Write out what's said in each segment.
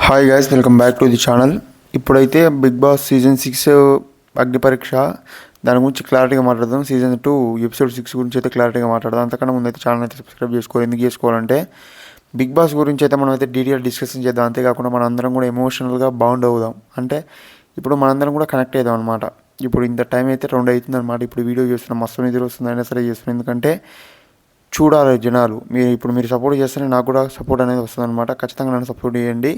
Hi guys, welcome back to the channel. ఇప్పుడైతే big boss season 6 అగ్ని పరీక్ష దాని గురించి క్లారిటీగా మాట్లాడదాం. సీజన్ 2 ఎపిసోడ్ 6 గురించి అయితే క్లారిటీగా మాట్లాడదాం. అంతకన్నా ముందు అయితే ఛానల్ అయితే సబ్స్క్రైబ్ చేసుకోవాలి. ఎందుకు చేసుకోవాలంటే బిగ్ బాస్ గురించి అయితే మనం అయితే డీటెయిల్ డిస్కషన్ చేద్దాం. అంతేకాకుండా మన అందరం కూడా ఎమోషనల్గా బాండ్ అవుదాం. అంటే ఇప్పుడు మనందరం కూడా కనెక్ట్ అవుదాం అనమాట. ఇప్పుడు ఇంత టైం అయితే 2 అవుతుంది అనమాట. ఇప్పుడు వీడియో చేస్తున్నాం, మస్తు నిద్ర వస్తుంది, అయినా సరే చేస్తున్నాం. ఎందుకంటే చూడాలి జనాలు, మీరు సపోర్ట్ చేస్తేనే నాకు కూడా సపోర్ట్ అనేది వస్తుంది అనమాట. ఖచ్చితంగా నన్ను సపోర్ట్ చేయండి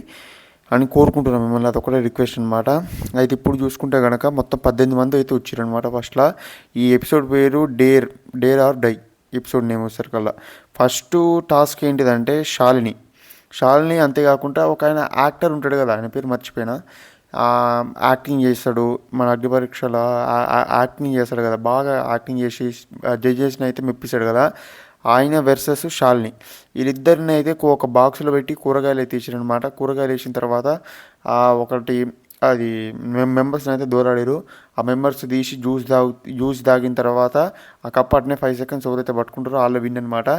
అని కోరుకుంటున్నాను మిమ్మల్ని. అదొకటే రిక్వెస్ట్ అనమాట. అయితే ఇప్పుడు చూసుకుంటే కనుక మొత్తం 18 మంది అయితే వచ్చారనమాట. ఫస్ట్లో ఈ ఎపిసోడ్ పేరు dare or die episode name వచ్చేసరికల్లా ఫస్ట్ టాస్క్ ఏంటిదంటే శాలిని. అంతేకాకుండా ఒక ఆయన యాక్టర్ ఉంటాడు కదా, ఆయన పేరు మర్చిపోయినా, యాక్టింగ్ చేస్తాడు మన అగ్ని పరీక్షలో. యాక్టింగ్ చేస్తాడు కదా, బాగా యాక్టింగ్ చేసి జడ్జెస్ని అయితే మెప్పిస్తాడు కదా, ఆయన వర్సెస్ శాలిని. వీళ్ళిద్దరిని అయితే ఒక బాక్స్లో పెట్టి కూరగాయలు అయితే ఇచ్చారనమాట. కూరగాయలు వేసిన తర్వాత ఒకటి అది మెంబర్స్ని అయితే దూరాడారు. ఆ మెంబర్స్ తీసి జ్యూస్ తాగిన తర్వాత ఆ కప్ అట్నే 5 సెకండ్స్ ఎవరైతే పట్టుకుంటారో వాళ్ళు విన్ అనమాట.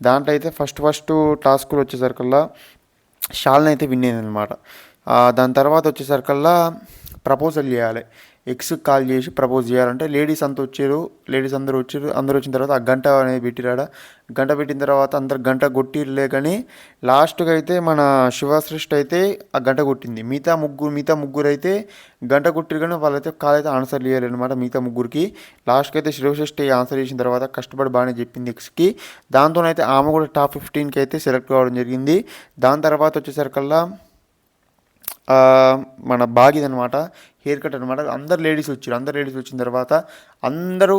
దాంట్లో అయితే ఫస్ట్ టాస్క్లు వచ్చేసరికల్లా శాలిని అయితే విన్ అయింది అనమాట. దాని తర్వాత వచ్చేసరికల్లా ప్రపోజల్ చేయాలి. ఎక్స్కి కాల్ చేసి ప్రపోజ్ చేయాలంటే లేడీస్ అందరూ వచ్చిన తర్వాత ఆ గంట అనేది పెట్టిరాడ. గంట పెట్టిన తర్వాత అందరు గంట కొట్టిరలే, కానీ లాస్ట్గా అయితే మన శివశ్రేష్ఠ అయితే ఆ గంట కొట్టింది. మిగతా ముగ్గురు అయితే గంట కొట్టిరు, కానీ వాళ్ళైతే కాల్ అయితే ఆన్సర్ చేయాలన్నమాట. మిగతా ముగ్గురికి లాస్ట్కి అయితే శివశ్రేష్ఠ ఆన్సర్ చేసిన తర్వాత కష్టపడి బాగానే చెప్పింది ఎక్స్కి. దాంతోనైతే ఆమె కూడా టాప్ 15కి అయితే సెలెక్ట్ కావడం జరిగింది. దాని తర్వాత వచ్చేసరికల్లా మన బాగిది అనమాట, హెయిర్ కట్ అనమాట. అందరు లేడీస్ వచ్చిన తర్వాత అందరూ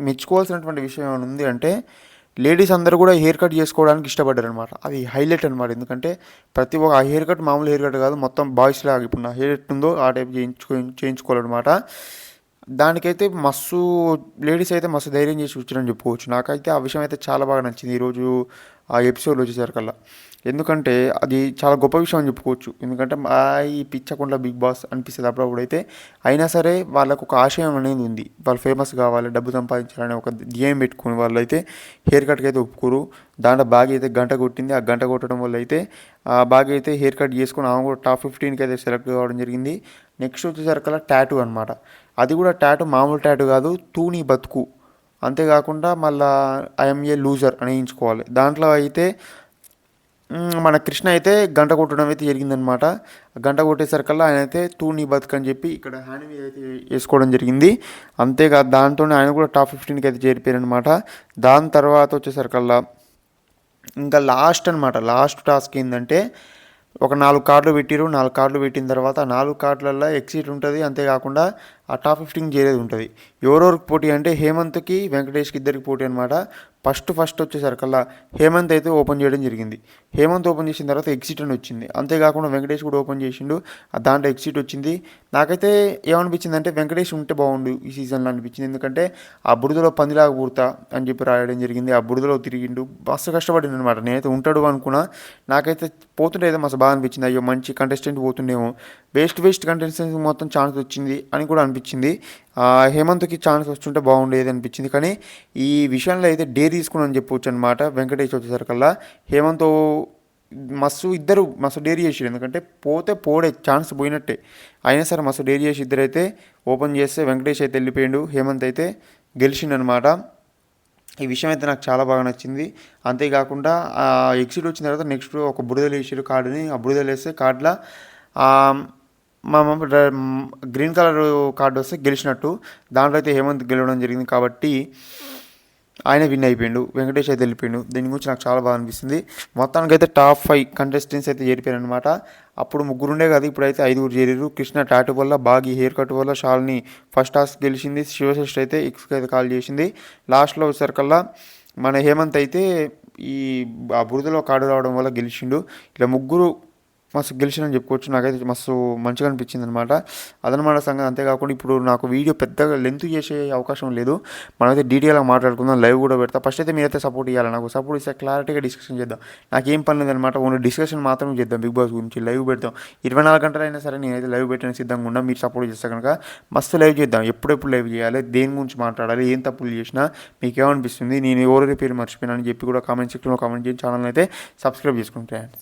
మెచ్చుకోవాల్సినటువంటి విషయం ఏమైనా ఉంది అంటే లేడీస్ అందరూ కూడా హెయిర్ కట్ చేసుకోవడానికి ఇష్టపడ్డారు అనమాట. అది హైలైట్ అనమాట. ఎందుకంటే ప్రతి ఒక్క ఆ హెయిర్ కట్ మామూలు హెయిర్ కట్ కాదు, మొత్తం బాయ్స్ లాగా ఇప్పుడు నా హెయిర్ ఎట్టుందో ఆ టైప్ చేయించుకోవాలన్నమాట. దానికైతే లేడీస్ అయితే మస్తు ధైర్యం చేసి వచ్చారని చెప్పుకోవచ్చు. నాకైతే ఆ విషయం అయితే చాలా బాగా నచ్చింది ఈరోజు ఆ ఎపిసోడ్లో వచ్చేసరికల్లా. ఎందుకంటే అది చాలా గొప్ప విషయం అని చెప్పుకోవచ్చు. ఎందుకంటే ఈ పిచ్చకుండా బిగ్ బాస్ అనిపిస్తుంది అప్పుడప్పుడైతే. అయినా సరే వాళ్ళకు ఒక ఆశయం అనేది ఉంది, వాళ్ళు ఫేమస్ కావాలి, డబ్బు సంపాదించాలని ఒక ధ్యేయం పెట్టుకుని వాళ్ళు అయితే హెయిర్ కట్కి అయితే ఒప్పుకోరు. దాంట్లో బాగా అయితే గంట కొట్టింది. ఆ గంట కొట్టడం వల్ల అయితే బాగా అయితే హెయిర్ కట్ చేసుకుని ఆమె కూడా టాప్ 15కి అయితే సెలెక్ట్ కావడం జరిగింది. నెక్స్ట్ వచ్చేసరికల్లా టాటూ అనమాట. అది కూడా టాటూ మామూలు టాటూ కాదు, తూని బతుకు. అంతేకాకుండా మళ్ళీ ఐఎమ్ ఏ లూజర్ అని వేయించుకోవాలి. దాంట్లో అయితే మన కృష్ణ అయితే గంట కొట్టడం అయితే జరిగిందనమాట. గంట కొట్టేసరికల్లా ఆయన అయితే తూని బతుకు అని చెప్పి ఇక్కడ హ్యాండ్ మీద అయితే వేసుకోవడం జరిగింది. అంతేకాదు దాంతోనే ఆయన కూడా టాప్ 15కి అయితే చేరిపోయారనమాట. దాని తర్వాత వచ్చేసరికల్లా ఇంకా లాస్ట్ టాస్క్ ఏంటంటే ఒక 4 కార్డులు పెట్టిరు. 4 కార్డులు పెట్టిన తర్వాత 4 కార్డులలో ఎక్సిట్ ఉంటుంది. అంతేకాకుండా ఆ టాప్ 15 చేరేది ఉంటుంది. ఎవరెవరికి పోటీ అంటే హేమంత్కి వెంకటేష్కి ఇద్దరికి పోటీ అనమాట. ఫస్ట్ వచ్చేసరికల్లా హేమంత్ అయితే ఓపెన్ చేయడం జరిగింది. హేమంత్ ఓపెన్ చేసిన తర్వాత ఎగ్జిట్ అని వచ్చింది. అంతేకాకుండా వెంకటేష్ కూడా ఓపెన్ చేసిండు, దాంట్లో ఎగ్జిట్ వచ్చింది. నాకైతే ఏమనిపించింది అంటే వెంకటేష్ ఉంటే బాగుండు ఈ సీజన్లో అనిపించింది. ఎందుకంటే ఆ బురదలో పందిలాగా పూర్తా అని చెప్పి రాయడం జరిగింది. ఆ బురదలో తిరిగిండు, మస్తు కష్టపడింది అనమాట. నేనైతే ఉంటాడు అనుకున్నా. నాకైతే పోతుంటే అయితే మస్తు బాగా అనిపించింది. అయ్యో మంచి కంటెస్టెంట్ పోతుండేమో, వేస్ట్ కంటెస్టెంట్ మొత్తం ఛాన్స్ వచ్చింది అని కూడా అనిపించింది. హేమంత్కి ఛాన్స్ వస్తుంటే బాగుండేది అనిపించింది. కానీ ఈ విషయంలో అయితే తీసుకుని చెప్పవచ్చు అనమాట. వెంకటేష్ వచ్చేసరికల్లా హేమంత్ ఇద్దరు మస్తు డేర్ చేసారు. ఎందుకంటే పోడే ఛాన్స్ పోయినట్టే. అయినా సరే మస్తు డేర్ చేసి ఇద్దరైతే ఓపెన్ చేస్తే వెంకటేష్ అయితే వెళ్ళిపోయాడు, హేమంత్ అయితే గెలిచిండనమాట. ఈ విషయం అయితే నాకు చాలా బాగా నచ్చింది. అంతేకాకుండా ఎగ్జిట్ వచ్చిన తర్వాత నెక్స్ట్ ఒక బురదలు వేసారు కార్డుని. ఆ బురదలు వేస్తే కార్డులో మా గ్రీన్ కలర్ కార్డు వస్తే గెలిచినట్టు. దాంట్లో అయితే హేమంత్ గెలవడం జరిగింది కాబట్టి ఆయన విన్ అయిపోయాడు, వెంకటేష్ అయితే వెళ్ళిపోయాడు. దీని గురించి నాకు చాలా బాగా అనిపిస్తుంది. మొత్తానికి అయితే టాప్ 5 కంటెస్టెంట్స్ అయితే చేరిపోయారు అనమాట. అప్పుడు 3 ఉండే కదా, ఇప్పుడైతే 5 చేరారు. కృష్ణ టాటూ వల్ల, బాగి హెయిర్ కట్ వల్ల, శాలిని ఫస్ట్ టాస్క్ గెలిచింది, శివశ్రేష్ఠ అయితే ఎక్స్కి అయితే కాల్ చేసింది. లాస్ట్లో వచ్చేసరికల్లా మన హేమంత్ అయితే ఆ బురదలో కార్డు రావడం వల్ల గెలిచిండు. ఇలా 3 మస్తు గెలిచినని చెప్పుకోవచ్చు. నాకైతే మస్తు మంచిగా అనిపించింది అనమాట. అదనమాట సంగతి. అంతేకాకుండా ఇప్పుడు నాకు వీడియో పెద్దగా లెంత్ చేసే అవకాశం లేదు. మనమైతే డీటెయిల్గా మాట్లాడుకుందాం, లైవ్ కూడా పెడతా. ఫస్ట్ అయితే మీరైతే సపోర్ట్ ఇవ్వాలి, నాకు సపోర్ట్ ఇస్తే క్లారిటీగా డిస్కషన్ చేద్దాం. నాకేం పని లేదనమాట, ఓన్లీ డిస్కషన్ మాత్రం చేద్దాం. బిగ్ బాస్ గురించి లైవ్ పెడతాం. 24 గంటలైనా సరే నేనైతే లైవ్ పెట్టడానికి సిద్ధంగా ఉన్నా. మీరు సపోర్ట్ చేస్తే కనుక మస్తు లైవ్ చేద్దాం. ఎప్పుడెప్పుడు లైవ్ చేయాలి, దేని గురించి మాట్లాడాలి, ఏం తప్పులు చేసినా మీకు ఏమనిపిస్తుంది, నేను ఎవరి పేరు మర్చిపోయినా అని చెప్పి కూడా కామెంట్ సెక్షన్లో కామెంట్ చేసి ఛానల్ అయితే సబ్స్క్రైబ్ చేసుకుంటాను.